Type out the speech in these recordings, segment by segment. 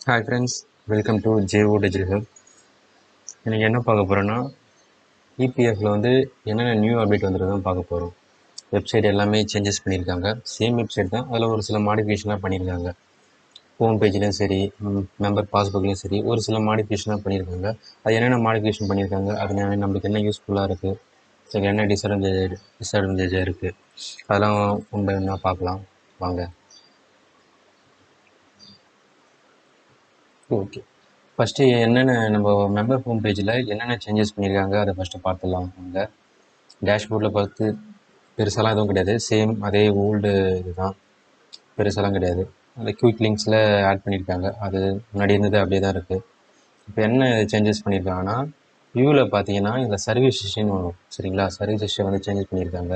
Hi friends, welcome to JO digital hub. இன்றைக்கி என்ன பார்க்க போகிறோன்னா, இபிஎஃப்பில் வந்து என்னென்ன நியூ அப்டேட் வந்துருக்குன்னு பார்க்க போகிறோம். வெப்சைட் எல்லாமே சேஞ்சஸ் பண்ணியிருக்காங்க. சேம் வெப்சைட் தான், அதில் ஒரு சில மாடிஃபிகேஷன்லாம் பண்ணியிருக்காங்க. ஹோம் பேஜ்லேயும் சரி, மெம்பர் பாஸ்புக்லேயும் சரி, ஒரு சில மாடிஃபிகேஷன்லாம் பண்ணியிருக்காங்க. அது என்னென்ன மாடிஃபிகேஷன் பண்ணியிருக்காங்க, அது நம்மளுக்கு என்ன யூஸ்ஃபுல்லாக இருக்குது, சரி என்ன டிஸ்அட்வான்டேஜாக இருக்குது, அதெல்லாம் உண்டு என்ன பார்க்கலாம் வாங்க. ஓகே, ஃபஸ்ட்டு என்னென்ன நம்ம மெம்பர் ஹோம் பேஜில் என்னென்ன சேஞ்சஸ் பண்ணியிருக்காங்க அதை ஃபஸ்ட்டு பார்த்துடலாம். அங்கே டேஷ்போர்டில் பார்த்து பெருசாலாம் எதுவும் கிடையாது, சேம் அதே ஓல்டு இதுதான், பெருசாலாம் கிடையாது. அந்த குயிக் லிங்க்ஸில் ஆட் பண்ணியிருக்காங்க, அது முன்னாடி இருந்தது அப்படியே தான் இருக்குது. இப்போ என்ன சேஞ்சஸ் பண்ணியிருக்காங்கன்னா, வியூவில் பார்த்தீங்கன்னா இந்த சர்வீஸ் ஹிஸ்ட்ரின்னு வரும் சரிங்களா, சர்வீஸ் ஹிஸ்ட்ரி வந்து சேஞ்சஸ் பண்ணியிருக்காங்க.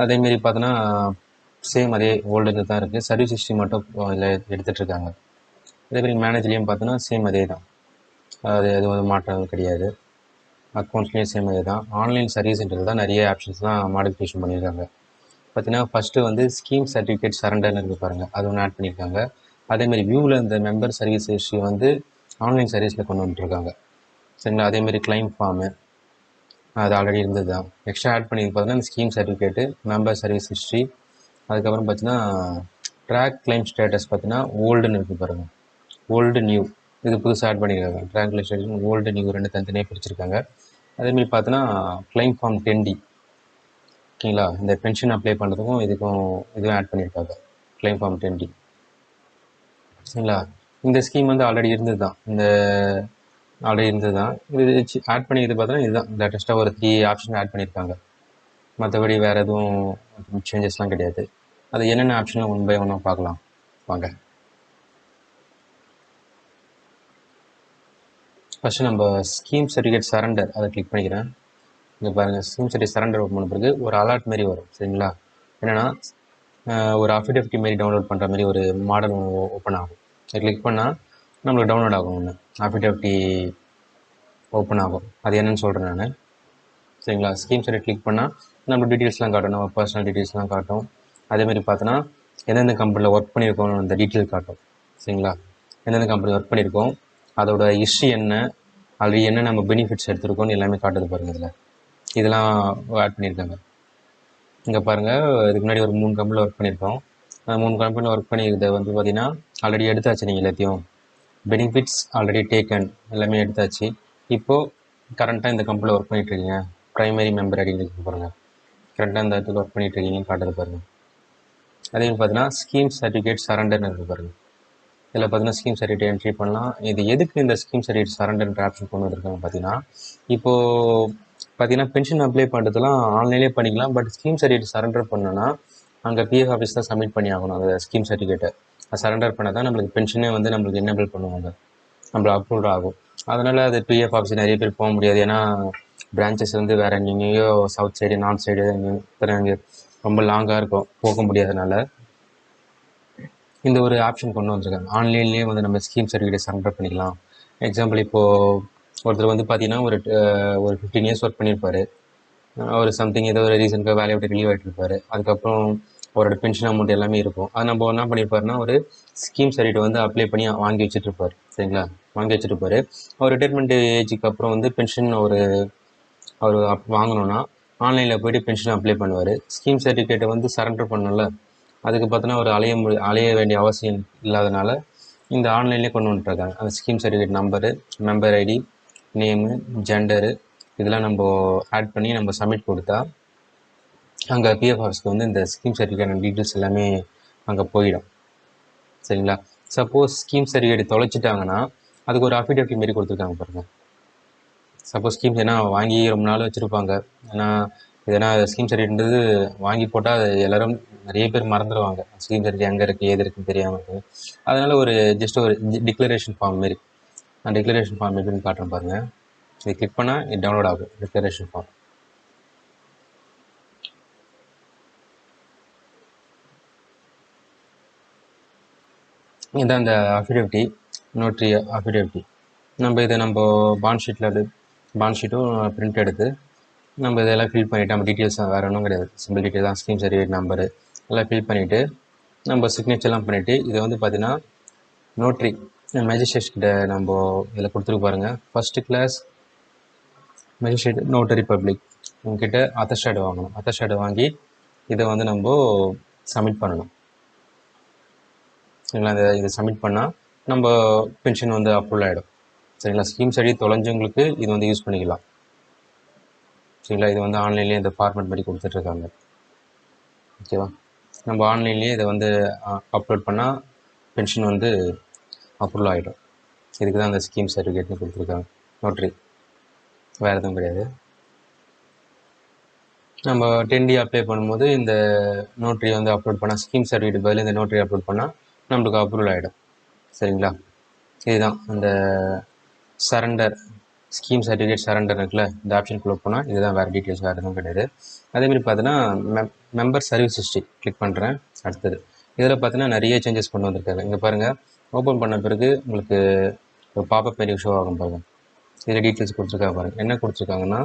அதேமாரி பார்த்தோன்னா சேம் அதே ஓல்டு இது தான் இருக்குது, சர்வீஸ் ஹிஸ்ட்ரி மட்டும் இதில் எடுத்துகிட்ருக்காங்க. அதேமாதிரி மேனேஜ்லேயும் பார்த்தோன்னா சேம் அதே தான், அது எதுவும் மாற்றம் கிடையாது. அக்கௌண்ட்ஸ்லேயும் சேம் அதே தான். ஆன்லைன் சர்வீஸ்ன்றது தான் நிறைய ஆப்ஷன்ஸ்லாம் மாடிஃபிகேஷன் பண்ணியிருக்காங்க. பார்த்தீங்கன்னா ஃபஸ்ட்டு வந்து ஸ்கீம் சர்டிஃபிகேட் சரண்டர்னு இருக்குது பாருங்கள், அது ஒன்று ஆட் பண்ணியிருக்காங்க. அதேமாதிரி வியூவில் இந்த மெம்பர் சர்வீஸ் ஹிஸ்ட்ரி வந்து ஆன்லைன் சர்வீஸில் கொண்டு வந்துட்டுருக்காங்க சரிங்களா. அதேமாதிரி கிளைம் ஃபார்மு அது ஆல்ரெடி இருந்தது தான். எக்ஸ்ட்ரா ஆட் பண்ணி பார்த்தீங்கன்னா இந்த scheme certificate, member service history, அதுக்கப்புறம் பார்த்தீங்கன்னா ட்ராக் கிளைம் ஸ்டேட்டஸ் பார்த்தீங்கன்னா ஓல்டுன்னு இருக்குது பாருங்கள், ஓல்டு நியூ இது புதுசாக ஆட் பண்ணியிருக்காங்க. Track claim status old new ரெண்டு தனித்தனியாக பிரிச்சிருக்காங்க. அதேமாதிரி பார்த்தோன்னா கிளைம் ஃபார்ம் 10D ஓகேங்களா, இந்த பென்ஷன் அப்ளை பண்ணுறதுக்கும் இதுவும் ஆட் பண்ணியிருக்காங்க, கிளைம் ஃபார்ம் 10D சரிங்களா. இந்த ஸ்கீம் வந்து ஆல்ரெடி இருந்தது தான், இது ஆட் பண்ணிக்கிறது பார்த்தோன்னா இதுதான் லேட்டஸ்ட்டாக ஒரு 3 ஆப்ஷன் ஆட் பண்ணியிருக்காங்க. மற்றபடி வேறு எதுவும் சேஞ்சஸ்லாம் கிடையாது. அது என்னென்ன ஆப்ஷன்லாம் ஒன் பை ஒன்னாக பார்க்கலாம் வாங்க. ஃபஸ்ட்டு நம்ம ஸ்கீம் சர்டிஃபிகேட் சரண்டர் அதை கிளிக் பண்ணிக்கிறேன். இங்கே பாருங்கள், ஸ்கீம் சர்டிஃபிகேட் சரண்டர் ஓப்பன் பண்ண பிறகு ஒரு அலர்ட் மாரி வரும் சரிங்களா. என்னென்னா ஒரு அஃபிடவிட்டி மாரி டவுன்லோட் பண்ணுற மாதிரி ஒரு மாடல் ஓப்பன் ஆகும். அதை கிளிக் பண்ணால் நம்மளுக்கு டவுன்லோட் ஆகும் ஒன்று அஃபிடவிட்டி ஓப்பன் ஆகும். அது என்னென்னு சொல்கிறேன் நான் சரிங்களா. ஸ்கீம் சர்டிஃபிகேட் கிளிக் பண்ணால் நம்ம டீட்டெயில்ஸ்லாம் காட்டும், நம்ம பர்சனல் டீட்டெயில்ஸ்லாம் காட்டும். அதேமாதிரி பார்த்தோன்னா எந்தெந்த கம்பெனியில் ஒர்க் பண்ணியிருக்கோம் அந்த டீட்டெயில் காட்டும் சரிங்களா. எந்தெந்த கம்பெனி ஒர்க் பண்ணியிருக்கோம், அதோட ஹிஸ்ட்ரி என்ன, ஆல்ரெடி என்ன நம்ம பெனிஃபிட்ஸ் எடுத்துருக்கோன்னு எல்லாமே காட்டுது பாருங்கள். இதில் இதெல்லாம் ஆட் பண்ணியிருக்காங்க. இங்கே பாருங்கள், இதுக்கு முன்னாடி ஒரு 3 கம்பெனியில் ஒர்க் பண்ணியிருக்கோம். 3 கம்பெனியில் ஒர்க் பண்ணியிருக்கிறத வந்து பார்த்திங்கன்னா ஆல்ரெடி எடுத்தாச்சு. நீங்கள் எல்லாத்தையும் பெனிஃபிட்ஸ் ஆல்ரெடி டேக்கன் எல்லாமே எடுத்தாச்சு. இப்போது கரண்ட்டாக இந்த கம்பெனியில் ஒர்க் பண்ணிகிட்ருக்கீங்க, ப்ரைமரி மெம்பர் ஐடின்னு பாருங்கள், கரண்ட்டாக இந்த இடத்துல ஒர்க் பண்ணிகிட்ருக்கீங்கன்னு காட்டுறது பாருங்கள். அதே பார்த்தீங்கன்னா ஸ்கீம் சர்டிஃபிகேட் சரண்டர்னு இருக்குது பாருங்கள். இதில் பார்த்தீங்கன்னா ஸ்கீம் சர்டிஃபிகேட் என்ட்ரி பண்ணலாம். இது எதுக்கு இந்த ஸ்கீம் சர்டிஃபிகேட் சரண்டர்ன்ற ஆப்ஷன் கொண்டு வந்திருக்காங்க பார்த்தீங்கன்னா, இப்போது பார்த்தீங்கன்னா பென்ஷன் அப்ளை பண்ணுறதுலாம் ஆன்லைன்லேயே பண்ணிக்கலாம். பட் ஸ்கீம் சர்டிஃபிகேட் சரண்டர் பண்ணோன்னா அங்கே பிஎஃப் ஆஃபீஸ் தான் சப்மிட் பண்ணி ஆகணும். அந்த ஸ்கீம் சர்டிஃபிகேட்டை சரண்டர் பண்ணால் தான் நம்மளுக்கு பென்ஷனே வந்து நம்மளுக்கு என்னபிள் பண்ணுவாங்க, நம்மள அப்ரூவ் ஆகும். அதனால் அது பிஎஃப் ஆஃபீஸ் நிறைய பேர் போக முடியாது. ஏன்னா பிரான்ச்சஸ் வந்து வேறு எங்கேயோ சவுத் சைடு நார்த் சைடு இங்கே ரொம்ப லாங்காக இருக்கும், போக முடியாதனால இந்த ஒரு ஆப்ஷன் கொண்டு வந்திருக்காங்க. ஆன்லைன்லேயே வந்து நம்ம ஸ்கீம் சர்டிஃபிகேட் சரண்டர் பண்ணிக்கலாம். எக்ஸாம்பிள் இப்போது ஒருத்தர் வந்து பார்த்திங்கன்னா ஒரு 15 இயர்ஸ் ஒர்க் பண்ணியிருப்பார். ஒரு சம்திங் ஏதோ ஒரு ரீசனுக்காக வேலையை விட்டு ரிலீவ் ஆகிட்டு இருப்பார். அதுக்கப்புறம் அவரோட பென்ஷன் அமௌண்ட் எல்லாமே இருக்கும். அது நம்ம என்ன பண்ணியிருப்பாருன்னா ஒரு ஸ்கீம் சர்டிஃபிகேட் வந்து அப்ளை பண்ணி வாங்கி வச்சுட்ருப்பார் சரிங்களா. வாங்கி வச்சுருப்பார். அவர் ரிட்டைர்மெண்ட் ஏஜுக்கு அப்புறம் வந்து பென்ஷன் அவர் வாங்கணுன்னா ஆன்லைனில் போய்ட்டு பென்ஷன் அப்ளை பண்ணுவார். ஸ்கீம் சர்டிஃபிகேட்டை வந்து சரண்டர் பண்ணல, அதுக்கு பார்த்தோன்னா ஒரு அலைய வேண்டிய அவசியம் இல்லாதனால இந்த ஆன்லைன்லேயே கொண்டு வந்துட்டுருக்காங்க. அந்த scheme certificate number, member ID, name, gender இதெல்லாம் நம்ம ஆட் பண்ணி நம்ம சப்மிட் கொடுத்தா அங்கே பிஎஃப் ஆஃபீஸ்க்கு வந்து இந்த ஸ்கீம் சர்டிஃபிகேட் டீட்டெயில்ஸ் எல்லாமே அங்கே போயிடும் சரிங்களா. சப்போஸ் ஸ்கீம் சர்டிஃபிகேட் தொலைச்சிட்டாங்கன்னா அதுக்கு ஒரு அஃபிடவிட்டி மாரி கொடுத்துருக்காங்க பாருங்கள். சப்போஸ் ஸ்கீம்ஸ் ஏன்னா வாங்கி ரொம்ப நாள் வச்சுருப்பாங்க, ஏன்னா இதனா ஸ்கீம் சர்டிஃபிகேட்ன்றது வாங்கி போட்டால் அது எல்லோரும் நிறைய பேர் மறந்துடுவாங்க, ஸ்கீம் சர்டிஃபிகேட் எங்கே இருக்குது ஏது இருக்குன்னு தெரியாமல் இருக்குது. அதனால் ஒரு ஜஸ்ட் ஒரு டிக்ளரேஷன் ஃபார்ம் மாரி, நான் டிக்ளரேஷன் ஃபார்ம் எப்படின்னு காட்டுறேன் பாருங்கள். இதை கிளிக் பண்ணால் இது டவுன்லோட் ஆகும், டிக்ளரேஷன் ஃபார்ம். இதான் அந்த அஃபிடவிட்டி, நோட்ரி அஃபிடவிட்டி. நம்ம பாண்ட் ஷீட்டும் பிரிண்ட் எடுத்து நம்ம இதெல்லாம் ஃபில் பண்ணிவிட்டு நம்ம டீட்டெயில்ஸ் வேறு ஒன்றும் கிடையாது, சிம்பிள் டீட்டெயில் தான், ஸ்கீம் சர்டிஃபிகேட் நம்பரு எல்லாம் ஃபில் பண்ணிவிட்டு நம்ம சிக்னேச்சர்லாம் பண்ணிவிட்டு இதை வந்து பார்த்திங்கன்னா நோட்ரி மேஜிஸ்ட்ரேட் கிட்ட நம்ம இதில் கொடுத்துருக்கு பாருங்கள். First class magistrate notary public உங்ககிட்ட அத்தஸ்டேட் வாங்கணும். அத்தஸ்டேட் வாங்கி இதை வந்து நம்ம சப்மிட் பண்ணணும். சரிங்களா? இதை சப்மிட் பண்ணால் நம்ம பென்ஷன் வந்து அப்ரூவல் ஆகிடும். சரிங்களா? ஸ்கீம் ஸ்டடி தொலைஞ்சவங்களுக்கு இது வந்து யூஸ் பண்ணிக்கலாம். சரிங்களா? இது வந்து ஆன்லைன்லேயே இந்த ஃபார்மேட் பண்ணி கொடுத்துட்ருக்காங்க. ஓகேவா? நம்ம ஆன்லைன்லேயே இதை வந்து அப்லோட் பண்ணால் பென்ஷன் வந்து அப்ரூவல் ஆகிடும். இதுக்கு தான் அந்த ஸ்கீம் சர்டிஃபிகேட்னு கொடுத்துருக்காங்க. நோட்ரி வேறு எதுவும் கிடையாது. நம்ம 10D அப்ளை பண்ணும்போது இந்த நோட்ரி வந்து அப்லோட் பண்ணால், ஸ்கீம் சர்டிஃபிகேட் பதில் இந்த நோட்ரி அப்லோட் பண்ணால் நம்மளுக்கு அப்ரூவல் ஆகிடும். சரிங்களா? இதுதான் அந்த சரண்டர் ஸ்கீம் சர்டிஃபிகேட் சரண்டர் இருக்குல்ல, இந்த ஆப்ஷன் குள்ள போனால் இதுதான், வேறு டீட்டெயில்ஸ் வேறு எதுவும் கிடையாது. அதேமாதிரி பார்த்தீங்கன்னா மெம்பர் சர்வீஸ் ஹிஸ்ட்ரி கிளிக் பண்ணுறேன். அடுத்தது இதில் பார்த்தீங்கன்னா நிறைய சேஞ்சஸ் கொண்டு வந்திருக்காங்க. இங்கே பாருங்கள், ஓப்பன் பண்ண பிறகு உங்களுக்கு ஒரு பாப்பப் மெனு ஷோ ஆகும் பாருங்கள். இதில் டீட்டெயில்ஸ் கொடுத்துருக்காங்க பாருங்கள். என்ன கொடுத்துருக்காங்கன்னா,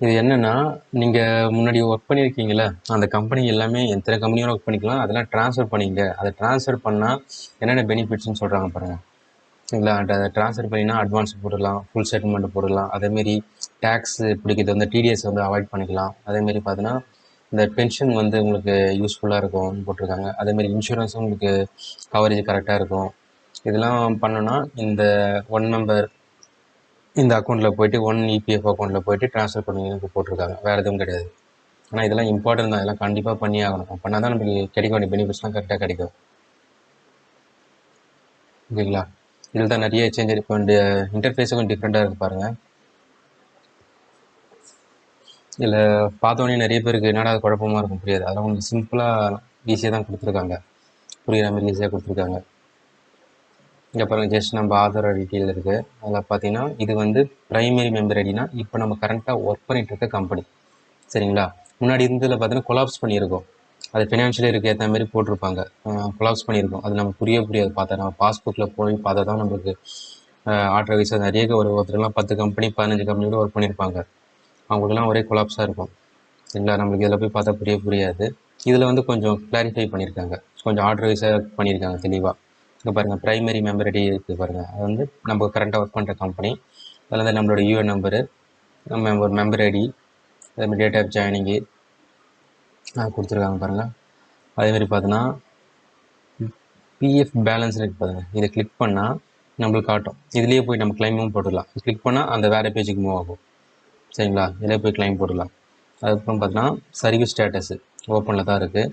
இது என்னென்னா, நீங்கள் முன்னாடி ஒர்க் பண்ணியிருக்கீங்களே அந்த கம்பெனி எல்லாமே எத்தனை கம்பெனியோட ஒர்க் பண்ணிக்கலாம், அதெல்லாம் ட்ரான்ஸ்ஃபர் பண்ணிங்க. அதை ட்ரான்ஸ்ஃபர் பண்ணால் என்னென்ன பெனிஃபிட்ஸ்னு சொல்கிறாங்க பாருங்கள். சரிங்களா? அதை ட்ரான்ஸ்ஃபர் பண்ணினா அட்வான்ஸ் போடலாம், ஃபுல் செட்டில்மெண்ட் போடலாம். அதேமாரி டேக்ஸ் பிடிக்கிறது வந்து டிடிஎஸ் வந்து அவாய்ட் பண்ணிக்கலாம். அதேமாரி பார்த்தீங்கன்னா இந்த பென்ஷன் வந்து உங்களுக்கு யூஸ்ஃபுல்லாக இருக்கும் போட்டிருக்காங்க. அதேமாரி இன்சூரன்ஸும் உங்களுக்கு கவரேஜ் கரெக்டாக இருக்கும். இதெல்லாம் பண்ணோன்னா இந்த ஒன் மெம்பர் இந்த அக்கௌண்ட்டில் போய்ட்டு ஒன் இபிஎஃப் அக்கௌண்ட்டில் போய்ட்டு ட்ரான்ஸ்ஃபர் பண்ணுவீங்கன்னு போட்டிருக்காங்க. வேறு எதுவும் கிடையாது. ஆனால் இதெல்லாம் இம்பார்ட்டன்ட் தான். இதெல்லாம் கண்டிப்பாக பண்ணி ஆகணும். பண்ணால் தான் நமக்கு கிடைக்க வேண்டிய பெனிஃபிட்ஸ்லாம் கரெக்டாக கிடைக்கும். ஓகேங்களா? இதில் தான் நிறைய சேஞ்ச் இப்போ இன்டர்ஃபேஸுக்கும் டிஃப்ரெண்ட்டாக இருக்குது பாருங்கள். இதில் பார்த்தோன்னே நிறைய பேருக்கு என்னடா அது குழப்பமாக இருக்கும், புரியாது. அதெல்லாம் உங்களுக்கு சிம்பிளாக ஈஸியாக தான் கொடுத்துருக்காங்க. புரிகிற மாதிரி ஈஸியாக கொடுத்துருக்காங்க. இங்கே பாருங்கள், ஜஸ்ட் நம்ம ஆதார் டீட்டெயில் இருக்குது. அதில் பார்த்தீங்கன்னா இது வந்து ப்ரைமரி மெம்பர் ஐடினா இப்போ நம்ம கரண்ட்டாக ஒர்க் பண்ணிகிட்டு இருக்க கம்பெனி. சரிங்களா? முன்னாடி இருந்ததில் பார்த்தீங்கன்னா கொலாப்ஸ் பண்ணியிருக்கோம். அது ஃபினான்ஷியல் இருக்க ஏற்ற மாதிரி போட்டிருப்பாங்க. கொலாப்ஸ் பண்ணியிருக்கோம். அது நமக்கு புரியாது. பார்த்தா நம்ம பாஸ்புக்கில் போய் பார்த்தா தான் நம்மளுக்கு ஆர்டர் வைஸாக நிறைய ஒருத்தருலாம் 10 கம்பெனி 15 கம்பெனியோட ஒர்க் பண்ணியிருப்பாங்க. அவங்களுக்குலாம் ஒரே கொலாப்ஸாக இருக்கும். சரிங்களா? நம்மளுக்கு இதில் போய் பார்த்தா புரியாது. இதில் வந்து கொஞ்சம் கிளாரிஃபை பண்ணியிருக்காங்க. கொஞ்சம் ஆர்டர் வைஸாக பண்ணியிருக்காங்க தெளிவாக. இங்கே பாருங்கள், ப்ரைமரி மெம்பர் ஐடி இருக்குது பாருங்கள். அது வந்து நம்ம கரண்ட்டாக ஒர்க் பண்ணுற கம்பெனி. அதில் வந்து நம்மளோட யூஎன் நம்பரு, நம்ம ஒரு மெம்பர் ஐடி, அதேமாதிரி டேட் ஆஃப் ஜாயினிங்கு கொடுத்துருக்காங்க பாருங்கள். அதேமாதிரி பார்த்தோன்னா பிஎஃப் பேலன்ஸ் இருக்குது பாருங்கள். இதை கிளிக் பண்ணால் நம்மளுக்கு காட்டும். இதுலேயே போய் நம்ம கிளைமும் போட்டுடலாம். கிளிக் பண்ணால் அந்த வேறு பேஜுக்கு மூவ் ஆகும். சரிங்களா? இதிலே போய் கிளைம் போட்டுடலாம். அதுக்கப்புறம் பார்த்தோன்னா சர்வீஸ் ஸ்டேட்டஸு ஓப்பனில் தான் இருக்குது.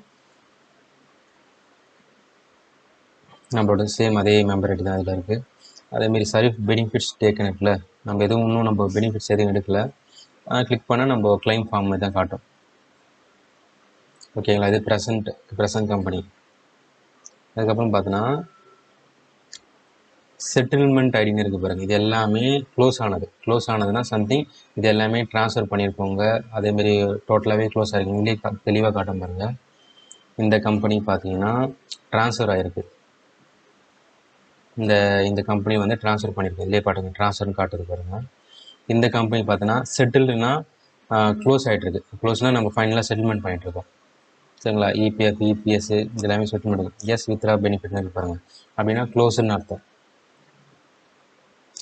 நம்மளோட சேம் அதே மெம்பர் ஐடி தான் இதில் இருக்குது. அதேமாரி சர்வீஸ் பெனிஃபிட்ஸ் டேக்கன் இருக்குல்ல, நம்ம எதுவும் இன்னும் நம்ம பெனிஃபிட்ஸ் எதுவும் எடுக்கல. கிளிக் பண்ணால் நம்ம கிளைம் ஃபார்ம் மாதிரி தான் காட்டும். ஓகேங்களா? இது ப்ரெசன்ட் கம்பெனி. அதுக்கப்புறம் பார்த்தோன்னா செட்டில்மெண்ட் ஐடின்னு இருக்குது பாருங்கள். இது எல்லாமே க்ளோஸ் ஆனதுன்னா சம்திங் இது எல்லாமே ட்ரான்ஸ்ஃபர் பண்ணியிருக்கோங்க. அதேமாரி டோட்டலாகவே க்ளோஸ் ஆகிருக்கு. இங்கே தெளிவாக காட்டும் பாருங்கள். இந்த கம்பெனி பார்த்தீங்கன்னா ட்ரான்ஸ்ஃபர் ஆகிருக்கு. இந்த கம்பெனி வந்து ட்ரான்ஸ்ஃபர் பண்ணியிருக்கு. இதே பாட்டுங்க ட்ரான்ஸ்ஃபர்னு காட்டுது பாருங்கள். இந்த கம்பெனி பார்த்தோன்னா செட்டில்டுனா க்ளோஸ் ஆகிட்டுருக்கு. க்ளோஸ்னால் நம்ம ஃபைனலாக செட்டில்மெண்ட் பண்ணிகிட்ருக்கோம். சரிங்களா? இபிஎஃப் இபிஎஸ் இது எல்லாமே செட்டில்மெண்ட். எஸ் வித்ரா பெனிஃபிட்னு இருப்பாங்க. அப்படின்னா க்ளோஸ்ன்னு அர்த்தம்.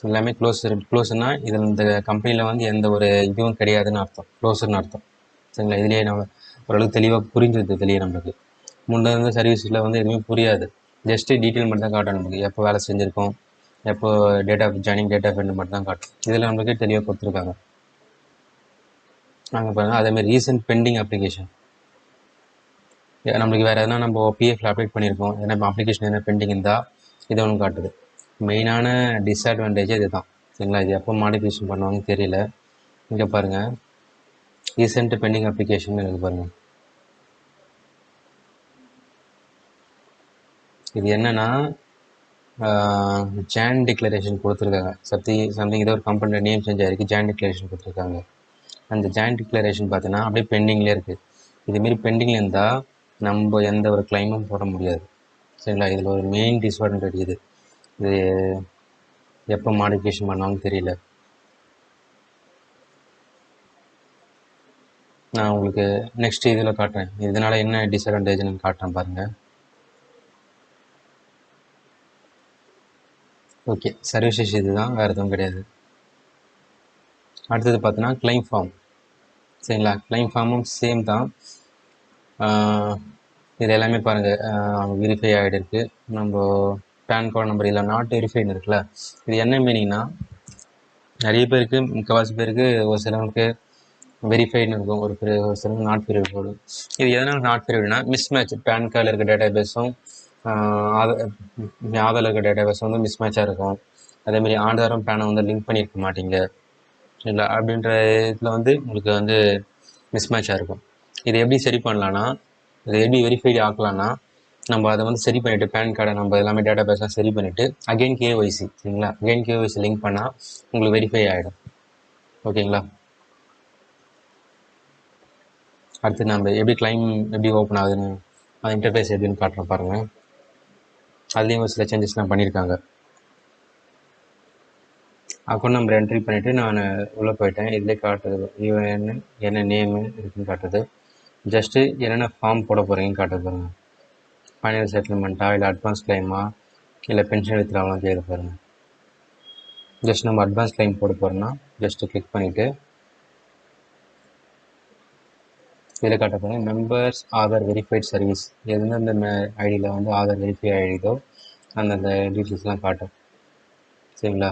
எல்லாமே க்ளோஸ்னா இதில் இந்த கம்பெனியில் வந்து எந்த ஒரு இதுவும் கிடையாதுன்னு அர்த்தம். க்ளோஸ்ன்னு அர்த்தம். சரிங்களா? இதுலேயே நம்ம ஓரளவுக்கு தெளிவாக புரிஞ்சுது தெளிய நம்மளுக்கு. முன்னே இருந்த சர்வீஸில் வந்து எதுவுமே புரியாது. ஜஸ்ட்டு டீட்டெயில் மட்டும் தான் காட்டும் நமக்கு. எப்போ வேலை செஞ்சுருக்கோம், எப்போ date of joining, date of end மட்டும் தான் காட்டும். இதில் நம்மளுக்கு தெளிவாக கொடுத்துருக்காங்க. நாங்கள் பாருங்கள், அதேமாதிரி ரீசெண்ட் பெண்டிங் அப்ளிகேஷன். நம்மளுக்கு வேறு எதனா நம்ம பிஎஃப்ல அப்டேட் பண்ணியிருக்கோம், எதனா அப்ளிகேஷன் எதனா பெண்டிங் இருந்தால் இதை ஒன்று காட்டுது. மெயினான டிஸ்அட்வான்டேஜே இது தான். சரிங்களா? இது எப்போ மாடிஃபிகேஷன் பண்ணுவாங்கன்னு தெரியல. இங்கே பாருங்கள், ரீசெண்ட் பெண்டிங் அப்ளிகேஷன் இருக்குது பாருங்கள். இது என்னென்னா ஜான் டிக்ளரேஷன் கொடுத்துருக்காங்க. சம்திங் ஏதோ ஒரு கம்பெனியில் நேம் சேஞ்ச் ஆகிருக்கு, ஜான் டிக்ளரேஷன் கொடுத்துருக்காங்க. அந்த ஜாயின் டிக்ளரேஷன் பார்த்தீங்கன்னா அப்படியே பெண்டிங்லேயே இருக்குது. இதுமாரி பெண்டிங்கில் இருந்தால் நம்ம எந்த ஒரு கிளைமும் போட முடியாது. சரிங்களா? இதில் ஒரு மெயின் டிஸ்அட்வான்டேஜ் இது எப்போ மாடிஃபிகேஷன் பண்ணாலும் தெரியல. நான் உங்களுக்கு நெக்ஸ்ட் இதில் காட்டுறேன். இதனால் என்ன டிஸ்அட்வான்டேஜ்னு காட்டுறேன் பாருங்கள். ஓகே, சர்வீசஸ் இது தான், வேறு எதுவும் கிடையாது. அடுத்தது பார்த்தோன்னா கிளைம் ஃபார்ம். சரிங்களா, கிளைம் ஃபார்மும் சேம் தான். இது எல்லாமே பாருங்கள், வெரிஃபை ஆகிட்டு நம்ம பேன் கார்டு நம்பர் இல்லை நாட் வெரிஃபைன்னு இருக்குல்ல. இது என்ன மீனிங்னா, நிறைய பேருக்கு, முக்கால்வாசி பேருக்கு, ஒரு சிலவங்களுக்கு வெரிஃபைடுன்னு இருக்கும், ஒரு சிலவங்க நாட் வெரிஃபைடு. இது எதனால் நாட் வெரிஃபைடுனா, மிஸ்மேட்ச். பேன் கார்டில் இருக்க டேட்டா பேஸும் ஆதாரில் இருக்க டேட்டா பேஸும் வந்து மிஸ்மேட்சாக இருக்கும். அதேமாதிரி ஆதாரம் பேனை வந்து லிங்க் பண்ணியிருக்க மாட்டீங்க இல்லை அப்படின்ற இதில் வந்து உங்களுக்கு வந்து மிஸ்மேட்சாக இருக்கும். இதை எப்படி சரி பண்ணலான்னா, இதை எப்படி வெரிஃபைடு ஆக்கலாம்னா, நம்ம அதை வந்து சரி பண்ணிவிட்டு பேன் கார்டை நம்ம எல்லாமே டேட்டா பேஸ்லாம் சரி பண்ணிவிட்டு அகெயின் கேஒய்சி, சரிங்களா, அகெயின் கேஒய்சி லிங்க் பண்ணால் உங்களுக்கு வெரிஃபை ஆகிடும். ஓகேங்களா. அடுத்து நம்ம எப்படி கிளைம் எப்படி ஓப்பன் ஆகுதுன்னு, அது இன்டர்ஃபேஸ் எப்படின்னு காட்டுறோம் பாருங்கள். அதுலேயும் ஒரு சில சேஞ்சஸ்லாம் பண்ணியிருக்காங்க. அக்கௌண்ட் நம்பர் என்ட்ரி பண்ணிவிட்டு நான் உள்ளே போயிட்டேன். இதிலே காட்டுது யூஏஎன் என்ன நேமு இருக்குன்னு காட்டுது. ஜஸ்ட்டு என்னென்ன ஃபார்ம் போட போகிறீங்கன்னு காட்டுது பாருங்கள். ஃபைனல் செட்டில்மெண்ட்டா, இல்லை அட்வான்ஸ் கிளைமா, இல்லை பென்ஷன் வித்ட்ராவலாம் கேட்க பாருங்கள். ஜஸ்ட் நம்ம அட்வான்ஸ் கிளைம் போட போகிறோம்னா ஜஸ்ட்டு கிளிக் பண்ணிவிட்டு இதில் காட்ட போகிறோம் மெம்பர்ஸ் ஆதார் வெரிஃபைட் சர்வீஸ். எந்தெந்த ஐடியில் வந்து ஆதார் வெரிஃபை ஆகிடுதோ அந்தந்த டீட்டெயில்ஸ்லாம் காட்டும். சரிங்களா.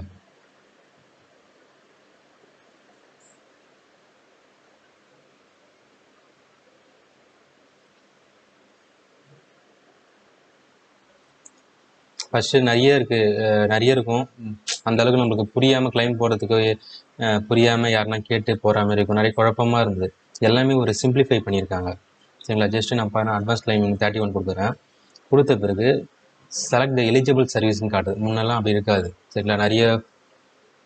ஃபஸ்ட்டு நிறைய இருக்கும். அந்தளவுக்கு நம்மளுக்கு புரியாமல் கிளைம் போடுறதுக்கு புரியாமல் யாருன்னா கேட்டு போகிற மாதிரி இருக்கும். நிறைய குழப்பமாக இருந்தது. எல்லாமே ஒரு சிம்பிளிஃபை பண்ணியிருக்காங்க. சரிங்களா. ஜஸ்ட்டு நான் அட்வான்ஸ் கிளைம் 31 கொடுக்குறேன். கொடுத்த பிறகு செலக்ட் த எலிஜிபிள் சர்வீஸ்ன்னு காட்டுது. முன்னெல்லாம் அப்படி இருக்காது. சரிங்களா, நிறைய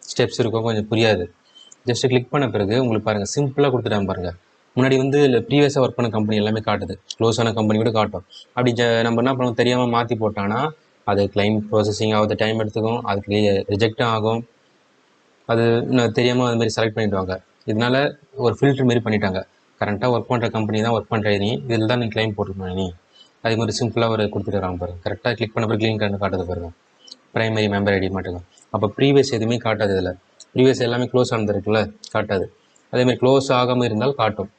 ஸ்டெப்ஸ் இருக்கும், கொஞ்சம் புரியாது. ஜஸ்ட்டு கிளிக் பண்ண பிறகு உங்களுக்கு பாருங்கள் சிம்பிளாக கொடுத்துட்டாங்க பாருங்கள். முன்னாடி வந்து இல்லை ப்ரீவியஸாக ஒர்க் பண்ண கம்பெனி எல்லாமே காட்டுது, க்ளோஸ் ஆன கம்பெனி கூட காட்டும். அப்படி நம்ம என்ன பண்ணுவோம், தெரியாமல் மாற்றி போட்டாங்கன்னா அது கிளைம் ப்ராசஸிங் ஆகுது, டைம் எடுத்துக்கும், அதுக்கு ரிஜெக்டும் ஆகும். அது தெரியாமல் அது மாதிரி செலக்ட் பண்ணிவிடுவாங்க. இதனால் ஒரு ஃபில்ட்ரு மாரி பண்ணிட்டாங்க. கரெக்டாக ஒர்க் பண்ணுற கம்பெனி தான் ஒர்க் பண்ணுற நீ, இதில் தான் நீ கிளைம் போட்டுருக்கணும் நீ. அதே மாதிரி சிம்பிளாக ஒரு கொடுத்துட்டு வராங்க பாருங்கள். கரெக்டாக கிளிக் பண்ண பிறகு க்ளீன் கார்டு காட்டுது பாருங்கள், ப்ரைமரி மெம்பர் ஐடி மட்டும். அப்போ ப்ரீவியஸ் எதுவுமே காட்டாது. இதில் ப்ரீவியஸ் எல்லாமே க்ளோஸ் ஆனது இருக்குல்ல, காட்டாது. அதேமாதிரி க்ளோஸ் ஆகாமல் இருந்தால் காட்டும்,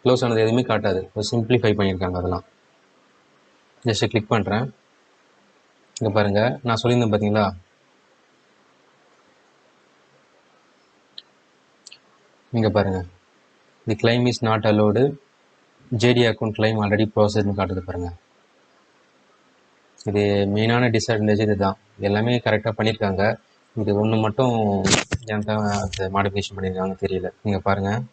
க்ளோஸ் ஆனது எதுவுமே காட்டாது. ஒரு சிம்பிளிஃபை பண்ணியிருக்காங்க அதெல்லாம். ஜஸ்ட்டு கிளிக் பண்ணுறேன். இங்கே பாருங்கள், நான் சொல்லியிருந்தேன் பார்த்தீங்களா, இங்கே பாருங்கள், the claim is not allowed, JD account claim already ப்ராசஸ்ன்னு காட்டுது பாருங்கள். இது மெயினான டிஸ்அட்வான்டேஜ் இது தான். எல்லாமே கரெக்டாக பண்ணியிருக்காங்க. இது ஒன்று மட்டும் ஏன் தான் அதை மாடிஃபிகேஷன் பண்ணியிருக்காங்கன்னு தெரியல. நீங்கள் பாருங்கள்,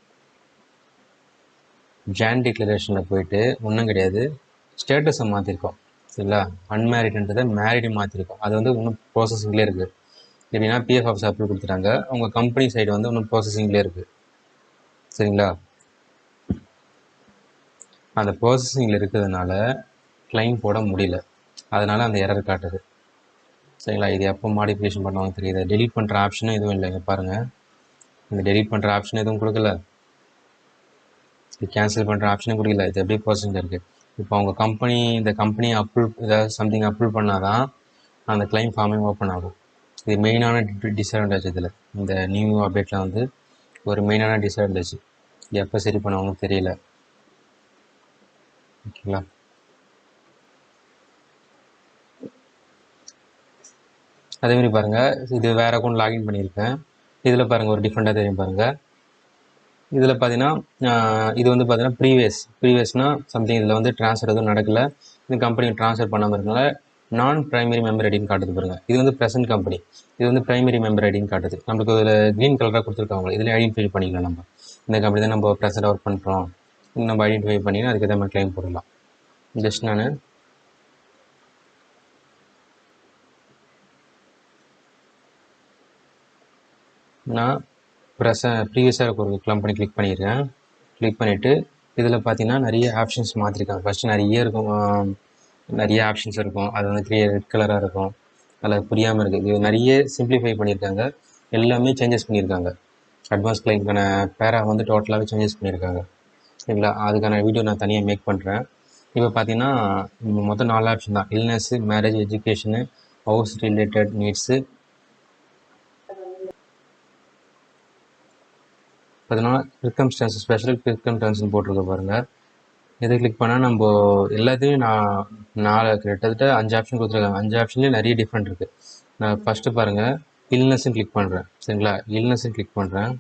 ஜான் டிக்ளரேஷனில் போயிட்டு ஒன்றும் கிடையாது, ஸ்டேட்டஸை மாற்றிருக்கோம். சரிங்களா, அன்மேரிட்ன்றதை மேரிடு மாற்றிருக்கோம். அது வந்து இன்னும் ப்ராசஸிங்லேயே இருக்குது. எப்படின்னா பிஎஃப் ஆஃபீஸ் அப்ரூவ் கொடுத்துட்டாங்க, உங்கள் கம்பெனி சைடு வந்து இன்னும் ப்ராசஸிங்லேயே இருக்குது. சரிங்களா, அந்த ப்ராசஸிங்கில் இருக்கிறதுனால கிளைம் போட முடியல, அதனால் அந்த எரர் காட்டுது. சரிங்களா, இது எப்போ மாடிஃபிகேஷன் பண்ணுவாங்க தெரியுது. டெலிட் பண்ணுற ஆப்ஷனும் எதுவும் இல்லை. இங்கே பாருங்கள், இந்த டெலிட் பண்ணுற ஆப்ஷன் எதுவும் கொடுக்கல, இது கேன்சல் பண்ணுற ஆப்ஷனும் கொடுக்கல. இது எப்படி ப்ராசஸிங் இருக்குது. இப்போ அவங்க கம்பெனி, இந்த கம்பெனி அப்ரூவ் ஏதாவது சம்திங் அப்ரூவ் பண்ணால் தான் அந்த கிளைம் ஃபார்மே ஓப்பன் ஆகும். இது மெயினான டிஸ்அட்வான்டேஜ். இதில் இந்த நியூ அப்டேட்டில் வந்து ஒரு மெயினான டிஸ்அட்வான்டேஜ். எப்போ சரி பண்ணுவாங்கன்னு தெரியல. ஓகேங்களா, அதேமாதிரி பாருங்கள், இது வேறு அக்கௌண்ட் லாகின் பண்ணியிருக்கேன். இதில் பாருங்கள் ஒரு டிஃப்ரெண்ட்டாக தெரியும் பாருங்கள். இதில் பார்த்தீங்கன்னா இது வந்து பார்த்தீங்கன்னா ப்ரீவியஸ்னால் சம்திங் இதில் வந்து ட்ரான்ஸ்ஃபர் எதுவும் நடக்கலை, இந்த கம்பெனி ட்ரான்ஸ்ஃபர் பண்ணாமல் இருக்கனால நான் ப்ரைமரி மெம்பர் ஐடின்னு காட்டுது பாருங்கள். இது வந்து ப்ரெசென்ட் கம்பெனி, இது வந்து ப்ரைமரி மெம்பர் ஐடின்னு காட்டுது. நம்மளுக்கு இதில் க்ரீன் கலராக கொடுத்துருக்காங்க, இதில் ஐடென்டிஃபை பண்ணிக்கலாம். நம்ம இந்த கம்பெனி தான் நம்ம ப்ரெசென்ட்டாக ஒர்க் பண்ணுறோம், நம்ம ஐடென்டிஃபை பண்ணி அதுக்கு எதாவது மாதிரி கிளைம் போடலாம். ஜஸ்ட் நான் ப்ரீவியஸாக ஒரு கம்பெனி கிளிக் பண்ணிடுறேன். கிளிக் பண்ணிவிட்டு இதில் பார்த்தீங்கன்னா நிறைய ஆப்ஷன்ஸ் மாற்றிருக்காங்க. ஃபஸ்ட்டு நிறைய இருக்கும், நிறைய ஆப்ஷன்ஸ் இருக்கும், அது வந்து ரெட் கலராக இருக்கும், அதில் புரியாமல் இருக்குது. இது நிறைய சிம்பிளிஃபை பண்ணியிருக்காங்க, எல்லாமே சேஞ்சஸ் பண்ணியிருக்காங்க. அட்வான்ஸ் கிளைம்க்கான பேரா வந்து டோட்டலாகவே சேஞ்சஸ் பண்ணியிருக்காங்க. சரிங்களா, அதுக்கான வீடியோ நான் தனியாக மேக் பண்ணுறேன். இப்போ பார்த்தீங்கன்னா மொத்தம் 4 ஆப்ஷன் தான். Illness, marriage, education, house related needs, பார்த்தீங்கன்னா சிர்கம்ஸ்டான்ஸ் ஸ்பெஷல் சிர்கம்ஸ்டான்ஸ்னு போட்டிருக்க பாருங்கள். இதை கிளிக் பண்ணால் நம்ம எல்லாத்தையும் கிட்டத்தட்ட 5 ஆப்ஷன் கொடுத்துருக்காங்க. 5 ஆப்ஷன்லேயும் நிறைய டிஃப்ரெண்ட் இருக்குது. நான் ஃபஸ்ட்டு பாருங்கள் இல்னஸ்ன்னு கிளிக் பண்ணுறேன். சரிங்களா, இல்னஸ்ன்னு கிளிக் பண்ணுறேன்.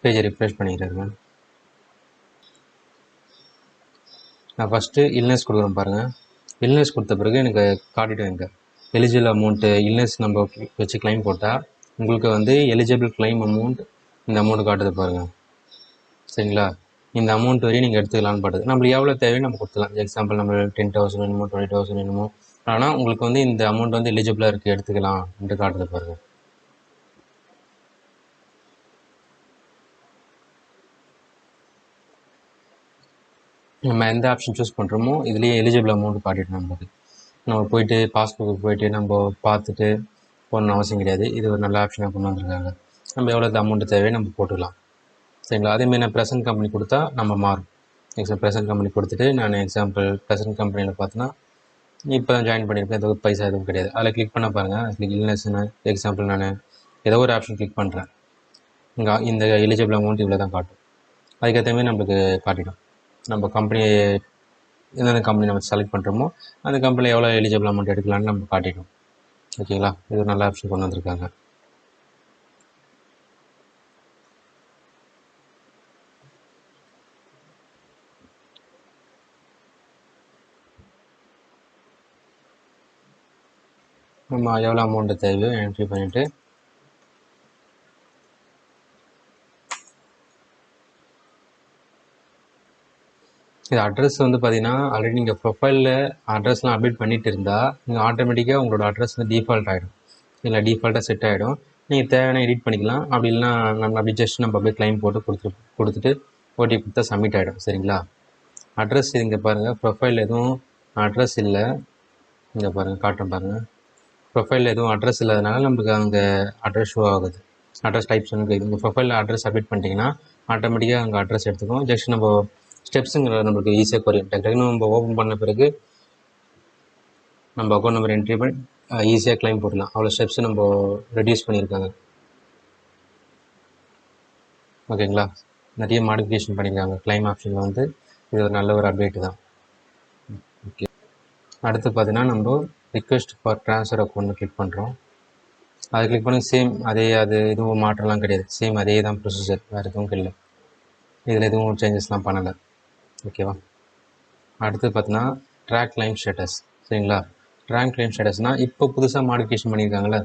பேஜை ரிஃப்ரெஷ் பண்ணிக்கிறேன். நான் ஃபஸ்ட்டு இல்னஸ் கொடுக்குறேன் பாருங்கள். இல்னஸ் கொடுத்த பிறகு எனக்கு காட்டிட்டு வைங்க எலிஜிபிள் அமௌண்ட்டு. இல்னஸ் நம்ம வச்சு கிளைம் போட்டால் உங்களுக்கு வந்து எலிஜிபிள் கிளைம் அமௌண்ட் இந்த அமௌண்ட்டு காட்டுது பாருங்கள். சரிங்களா, இந்த அமௌண்ட் வரையும் நீங்கள் எடுத்துக்கலான்னு பாட்டுது. நம்மளுக்கு எவ்வளோ தேவையோ நம்ம கொடுத்துக்கலாம். எக்ஸாம்பிள் நம்ம 10,000 வேணுமோ 20,000 வேணுமோ, ஆனால் உங்களுக்கு வந்து இந்த அமௌண்ட் வந்து எலிஜிபிளாக இருக்குது எடுத்துக்கலாம் என்று காட்டுது பாருங்கள். நம்ம எந்த ஆப்ஷன் சூஸ் பண்ணுறோமோ இதுலேயே எலிஜிபிள் அமௌண்ட் காட்டிட்டு நம்மளுக்கு. நம்ம போயிட்டு பாஸ்புக்கு போயிட்டு நம்ம பார்த்துட்டு போடணும் அவசியம் கிடையாது. இது ஒரு நல்ல ஆப்ஷனாக கொண்டு வந்திருக்காங்க. நம்ம எவ்வளோ அமௌண்ட்டு தேவையோ நம்ம போட்டுக்கலாம். சரிங்களா, அதேமாதிரி நான் ப்ரெசன்ட் கம்பெனி கொடுத்தா நம்ம மாறும். ப்ரெசன்ட் கம்பெனி கொடுத்துட்டு நான் எக்ஸாம்பிள் ப்ரெசன்ட் கம்பெனியில் பார்த்தோன்னா இப்போ தான் ஜாயின் பண்ணியிருக்கேன், எதுவும் பைசா எதுவும் கிடையாது. அதில் கிளிக் பண்ண பாருங்கள். கிளிக் இல்னஸ்ன்னு எக்ஸாம்பிள் நான் ஏதோ ஒரு ஆப்ஷன் கிளிக் பண்ணுறேன். இங்கே இந்த எலிஜிபிள் அமௌண்ட் இவ்வளோ தான் காட்டும். அதுக்கேற்ற மாதிரி நம்மளுக்கு காட்டிடும். நம்ம கம்பெனி எந்தெந்த கம்பெனி நம்ம செலக்ட் பண்ணுறோமோ அந்த கம்பெனியில் எவ்வளோ எலிஜிபிள் அமௌண்ட் எடுக்கலான்னு நம்ம காட்டிடும். ஓகேங்களா, இது ஒரு நல்ல ஆப்ஷன் கொண்டு வந்திருக்காங்க. நம்ம எவ்வளோ அமௌண்ட்டு தேவையோ என்ட்ரி பண்ணிவிட்டு இது அட்ரஸ் வந்து பார்த்தீங்கன்னா ஆல்ரெடி நீங்கள் ப்ரொஃபைலில் அட்ரஸ்லாம் அப்டேட் பண்ணிட்டு இருந்தால் நீங்கள் ஆட்டோமேட்டிக்காக உங்களோட அட்ரஸ் வந்து டிஃபால்ட் ஆகிடும். இல்லை டிஃபால்ட்டாக செட் ஆகிடும். நீங்கள் தேவையான எடிட் பண்ணிக்கலாம். அப்படி இல்லைனா நம்ம அப்படி ஜஸ்ட் நம்ம அப்படியே கிளைம் போட்டு கொடுத்துட்டு ஓடிபி கொடுத்தா சப்மிட் ஆகிடும். சரிங்களா, அட்ரஸ் இங்கே பாருங்கள். ப்ரொஃபைல் எதுவும் அட்ரஸ் இல்லை. இங்கே பாருங்கள் காட்டுறேன் பாருங்கள். ப்ரொஃபைலில் எதுவும் அட்ரஸ் இல்லாதனால நம்மளுக்கு அங்கே அட்ரஸ் ஷோ ஆகுது. அட்ரஸ் டைப்ஸ் வந்து உங்கள் ப்ரொஃபைலில் அட்ரஸ் சப்மிட் பண்ணிட்டீங்கன்னா ஆட்டோமேட்டிக்காக அங்கே அட்ரஸ் எடுத்துக்கும். ஜஸ்ட் நம்ம ஸ்டெப்ஸுங்கிற நம்மளுக்கு ஈஸியாக குறையும். டக்குன்னு நம்ம ஓப்பன் பண்ண பிறகு நம்ம அக்கௌண்ட் நம்பர் என்ட்ரி பண்ணி ஈஸியாக கிளைம் போடலாம். அவ்வளோ ஸ்டெப்ஸ் நம்ம ரெடியூஸ் பண்ணியிருக்காங்க. ஓகேங்களா, நிறைய மாடிஃபிகேஷன் பண்ணியிருக்காங்க கிளைம் ஆப்ஷனில் வந்து. இது ஒரு நல்ல ஒரு அப்டேட்டு தான். ஓகே, அடுத்து பார்த்தீங்கன்னா நம்ம request for transfer account click பண்ணுறோம். அது கிளிக் பண்ணி சேம் அது எதுவும் மாற்றலாம் கிடையாது. சேம் அதே தான் ப்ரொசீஜர், வேறு எதுவும் இல்லை. இதில் எதுவும் சேஞ்சஸ்லாம் பண்ணலை. ஓகேவா, அடுத்து பார்த்தீங்கன்னா ட்ராக் கிளைம் ஸ்டேட்டஸ். சரிங்களா, ட்ராக் கிளைம் ஸ்டேட்டஸ்னால் இப்போ புதுசாக மாடிஃபிகேஷன் பண்ணியிருக்காங்களே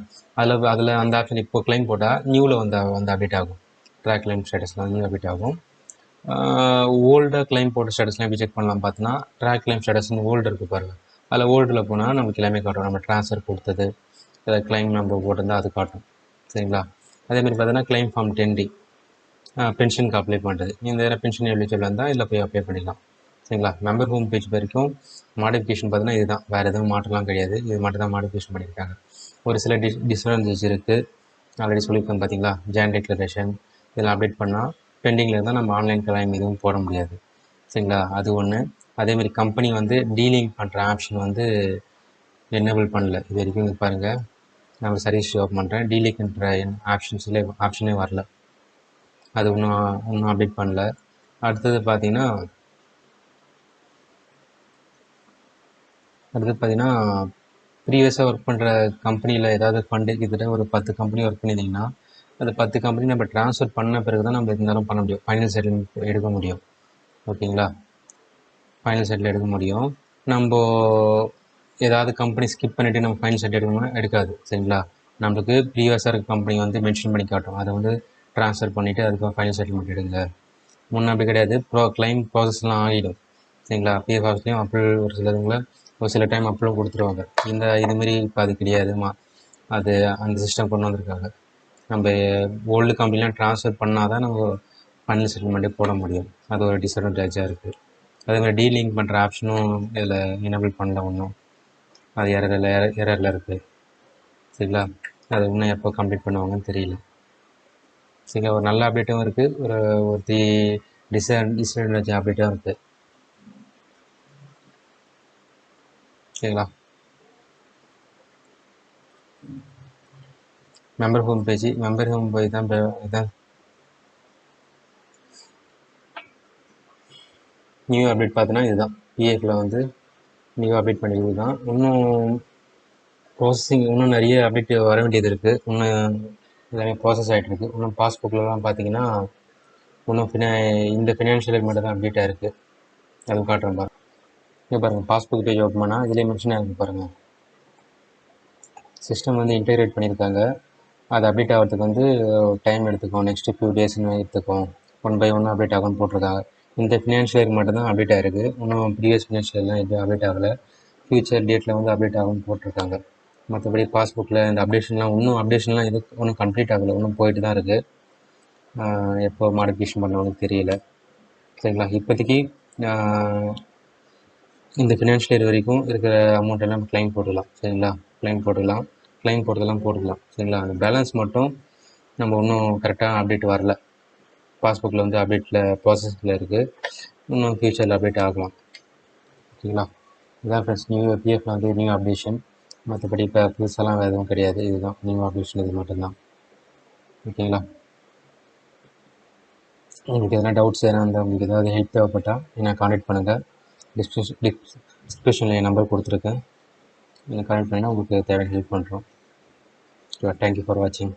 அதில் அந்த ஆப்ஷன் இப்போ கிளைம் போட்டால் நியூவில் வந்து அப்டேட் ஆகும். ட்ராக் கிளைம் ஸ்டேட்டஸ்லாம் நியூ அப்டேட் ஆகும். ஓல்டாக கிளைம் போட்ட ஸ்டேட்டஸ்லாம் எப்படி செக் பண்ணலாம் பார்த்தீங்கன்னா ட்ராக் கிளைம் ஸ்டேட்டஸ்னு ஓல்டு இருக்குது பாருங்கள். அதில் ஓல்டில் போனால் நமக்கு எல்லாமே காட்டும். நம்ம ட்ரான்ஸ்ஃபர் கொடுத்தது இல்லை கிளைம் நம்பர் போட்டிருந்தால் அது காட்டும். சரிங்களா, அதேமாதிரி பார்த்தீங்கன்னா கிளைம் ஃபார்ம் 10D பென்ஷனுக்கு அப்ளை பண்ணுறது. இந்த இதில் பென்ஷன் எலிஜிபிள் இருந்தால் இதில் போய் அப்ளை பண்ணிக்கலாம். சரிங்களா, மெம்பர் ஹோம் பேஜ் வரைக்கும் மாடிஃபிகேஷன் பார்த்தீங்கன்னா இதுதான், வேறு எதுவும் மாற்றலாம் கிடையாது. இது மட்டும் தான் மாடிஃபிகேஷன் பண்ணியிருக்காங்க. ஒரு சில டிஸ்அட்வான்டேஜ் இருக்குது. ஆல்ரெடி சொல்லியிருக்கேன் பார்த்தீங்களா, ஜாயின் டிக்ளரேஷன் இதெல்லாம் அப்டேட் பண்ணால் பெண்டிங்கில் இருந்தால் நம்ம ஆன்லைன் கிளைம் எதுவும் போட முடியாது. சரிங்களா, அது ஒன்று. அதேமாதிரி கம்பெனி வந்து டீலிங் பண்ணுற ஆப்ஷன் வந்து எனேபிள் பண்ணல இது வரைக்கும். இங்கே பாருங்கள், நம்ம சர்வீஸ் ஷோ பண்ணுறேன். டீலிங்ன்ற ஆப்ஷனே வரல. அது இன்னும் அப்டேட் பண்ணல. அடுத்தது பார்த்தீங்கன்னா ப்ரீவியஸாக ஒர்க் பண்ணுற கம்பெனியில் ஏதாவது ஃபண்டு கிட்டத்தட்ட ஒரு 10 கம்பெனி ஒர்க் பண்ணியிருந்தீங்கன்னா அந்த 10 கம்பெனி நம்ம ட்ரான்ஸ்ஃபர் பண்ண பிறகு தான் நம்ம இருந்தாலும் பண்ண முடியும். ஃபைனல் செட்டில்மெண்ட் எடுக்க முடியும். ஓகேங்களா, ஃபைனல் செட்டில் எடுக்க முடியும். நம்ம ஏதாவது கம்பெனி ஸ்கிப் பண்ணிவிட்டு நம்ம ஃபைனல் செட்டில் எடுக்கணும்னா எடுக்காது. சரிங்களா, நம்மளுக்கு ப்ரீவியஸாக இருக்க கம்பெனி வந்து மென்ஷன் பண்ணி காட்டும். அதை வந்து ட்ரான்ஸ்ஃபர் பண்ணிவிட்டு அதுக்கு ஃபைனல் செட்டில்மெண்ட் எடுங்க. முன்னே அப்படி கிடையாது. கிளைம் ப்ராசஸ்லாம் ஆகிடும். சரிங்களா, பிஎஃப் ஆஃபீஸ்லேயும் அப்ரூவல் ஒரு சில டைம் அப்ரூவல் கொடுத்துருவாங்க. இதுமாரி இப்போ அது கிடையாது. அது அந்த சிஸ்டம் கொண்டு வந்திருக்காங்க. நம்ம ஓல்டு கம்பெனிலாம் ட்ரான்ஸ்ஃபர் பண்ணால் தான் நம்ம ஃபைனல் செட்டில்மெண்ட்டே போட முடியும். அது ஒரு டிஸ்அட்வான்டேஜாக இருக்குது. அதேமாதிரி டீலிங் பண்ணுற ஆப்ஷனும் இதில் எனேபிள் பண்ணல ஒன்றும். அது எரரில் இருக்குது. சரிங்களா, அது இன்னும் எப்போ கம்ப்ளீட் பண்ணுவாங்கன்னு தெரியல. சரிங்களா, ஒரு நல்ல அப்டேட்டும் இருக்குது, ஒரு டிஸ்அட்வான்டேஜ் அப்டேட்டும் இருக்குது. சரிங்களா, மெம்பர் ஹோம் போய் தான் இதான் நியூ அப்டேட் பார்த்தோன்னா இதுதான் பிஎஃப்பில் வந்து நியூ அப்டேட் பண்ணிக்கிறது தான். இன்னும் ப்ராசஸிங் இன்னும் நிறைய அப்டேட் வர வேண்டியது இருக்குது. இன்னும் எல்லாமே ப்ராசஸ் ஆகிட்டு இருக்குது. இன்னும் பாஸ்புக்கிலலாம் பார்த்தீங்கன்னா இன்னும் இந்த ஃபினான்ஷியலுக்கு மட்டும் தான் அப்டேட் ஆகிருக்கு. அது காட்டுறேன் பாருங்கள். இங்கே பாருங்கள், பாஸ்புக் பேஜ் ஓப்பன் பண்ணால் இதிலே மென்ஷன் ஆகிருக்கு பாருங்கள். சிஸ்டம் வந்து இன்டெகிரேட் பண்ணியிருக்காங்க. அது அப்டேட் ஆகிறதுக்கு வந்து டைம் எடுத்துக்கும். நெக்ஸ்ட்டு ஃபியூ டேஸ்னு எடுத்துக்கும். 1 by 1 அப்டேட் ஆகும்னு போட்டிருக்காங்க. இந்த ஃபினான்ஷியலுக்கு மட்டும் தான் அப்டேட் ஆகிருக்கு. இன்னும் ப்ரீவியஸ் ஃபினான்ஷியல்லாம் எதுவும் அப்டேட் ஆகலை. ஃபியூச்சர் டேட்டில் வந்து அப்டேட் ஆகும்னு போட்டிருக்காங்க. மற்றபடி பாஸ்புக்கில் இந்த அப்டேஷன்லாம் ஒன்றும் கம்ப்ளீட் ஆகலை. இன்னும் போயிட்டு தான் இருக்குது. எப்போ மாடிஃபிகேஷன் பண்ணுவாங்க தெரியல. சரிங்களா? இப்போதைக்கு இந்த ஃபினான்ஷியல் இயர் வரைக்கும் இருக்கிற அமௌண்ட் எல்லாம் கிளைம் போட்டுக்கலாம். சரிங்களா? கிளைம் போட்டுக்கலாம். சரிங்களா? அந்த பேலன்ஸ் மட்டும் நம்ம இன்னும் கரெக்டாக அப்டேட் வரல. பாஸ்புக்கில் வந்து அப்டேட்டில் ப்ராசஸில் இருக்குது. இன்னும் ஃப்யூச்சரில் அப்டேட் ஆகலாம். ஓகேங்களா? இதான் ஃப்ரெண்ட்ஸ் பிஎஃப்ல வந்து நியூ அப்டேஷன். மற்றபடி இப்போ புதுசெல்லாம் வேறு எதுவும் கிடையாது. இதுதான் நியூ அப்டேஷன், இது மட்டும்தான். ஓகேங்களா? உங்களுக்கு எதனா டவுட்ஸ் இருந்தால், உங்களுக்கு ஏதாவது ஹெல்ப் தேவைப்பட்டால் என்னை கான்டாக்ட் பண்ணுங்கள். டிஸ்கிரிப்ஷனில் என் நம்பர் கொடுத்துருக்கேன். நீங்கள் கான்டாக்ட் பண்ணிங்கன்னா உங்களுக்கு தேவையான ஹெல்ப் பண்ணுறோம். தேங்க்யூ ஃபார் வாட்சிங்.